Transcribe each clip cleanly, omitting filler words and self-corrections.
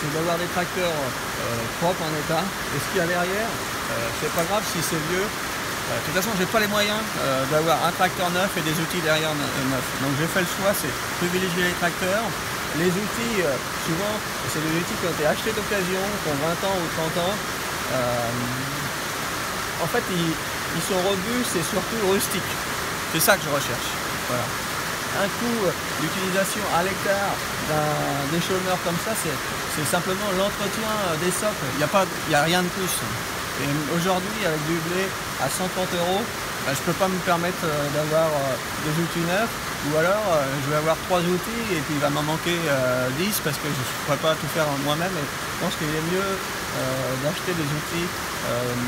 c'est d'avoir des tracteurs propres en état. Et ce qu'il y a derrière, c'est pas grave si c'est vieux. De toute façon, j'ai pas les moyens d'avoir un tracteur neuf et des outils derrière neufs. Donc j'ai fait le choix, c'est privilégier les tracteurs. Les outils, souvent, c'est des outils qui ont été achetés d'occasion, qui ont 20 ans ou 30 ans. En fait, ils sont robustes et surtout rustiques. C'est ça que je recherche. Voilà. Un coût d'utilisation à l'hectare d'un échelonneur comme ça, c'est simplement l'entretien des socles. Il n'y a rien de plus. Et aujourd'hui, avec du blé à 130 €, je ne peux pas me permettre d'avoir des outils neufs. Ou alors, je vais avoir 3 outils et puis il va m'en manquer 10 parce que je ne pourrais pas tout faire moi-même. Et je pense qu'il est mieux d'acheter des outils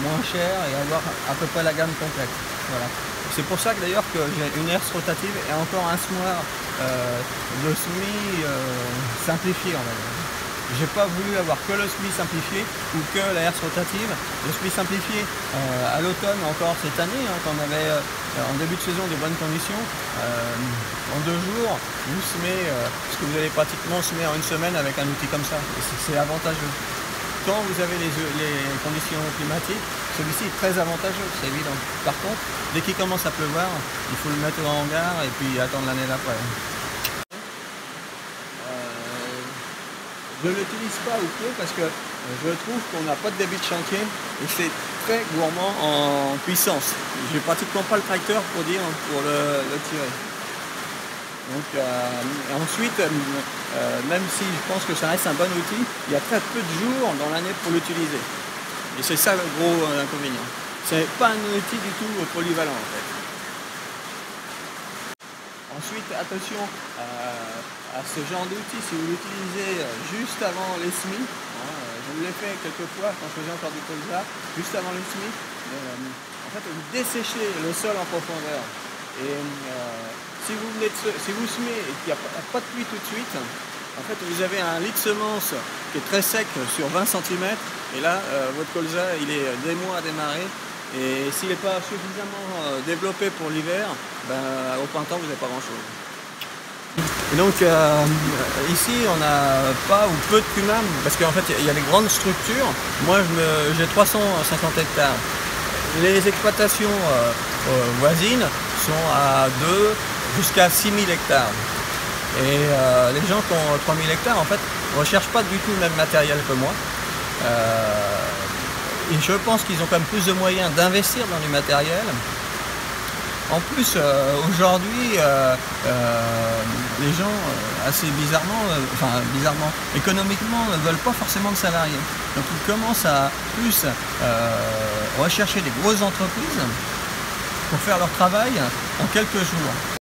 moins chers et avoir à peu près la gamme complète. Voilà. C'est pour ça que d'ailleurs que j'ai une herse rotative et encore un semoir de semis simplifié, on va dire. J'ai pas voulu avoir que le semis simplifié ou que la herse rotative. Le semis simplifié à l'automne encore cette année, quand on avait en début de saison des bonnes conditions, en 2 jours, vous semez ce que vous allez pratiquement semer en une semaine avec un outil comme ça. C'est avantageux. Quand vous avez les conditions climatiques, celui-ci est très avantageux, c'est évident. Par contre, dès qu'il commence à pleuvoir, il faut le mettre au hangar et puis attendre l'année d'après. Je ne l'utilise pas au pied parce que je trouve qu'on n'a pas de débit de chantier et c'est très gourmand en puissance. J'ai pratiquement pas le tracteur pour le tirer. Donc ensuite, même si je pense que ça reste un bon outil, il y a très peu de jours dans l'année pour l'utiliser. Et c'est ça le gros inconvénient. C'est pas un outil du tout polyvalent en fait. Ensuite, attention à ce genre d'outil, si vous l'utilisez juste avant les semis, je l'ai fait quelques fois quand je faisais encore du colza, juste avant les semis, en fait vous desséchez le sol en profondeur. Et si vous semez et qu'il n'y a pas de pluie tout de suite, en fait vous avez un lit de semence qui est très sec sur 20 cm, et là votre colza il est des mois à démarrer. Et s'il n'est pas suffisamment développé pour l'hiver, au printemps vous n'avez pas grand chose. Et donc ici on n'a pas ou peu de cumam parce qu'en fait il y a des grandes structures. Moi j'ai 350 hectares. Les exploitations voisines sont à 2 jusqu'à 6000 hectares. Et les gens qui ont 3000 hectares en fait ne recherchent pas du tout le même matériel que moi. Et je pense qu'ils ont quand même plus de moyens d'investir dans du matériel. En plus, aujourd'hui, les gens, assez bizarrement, économiquement, ne veulent pas forcément de salariés. Donc ils commencent à plus rechercher des grosses entreprises pour faire leur travail en quelques jours.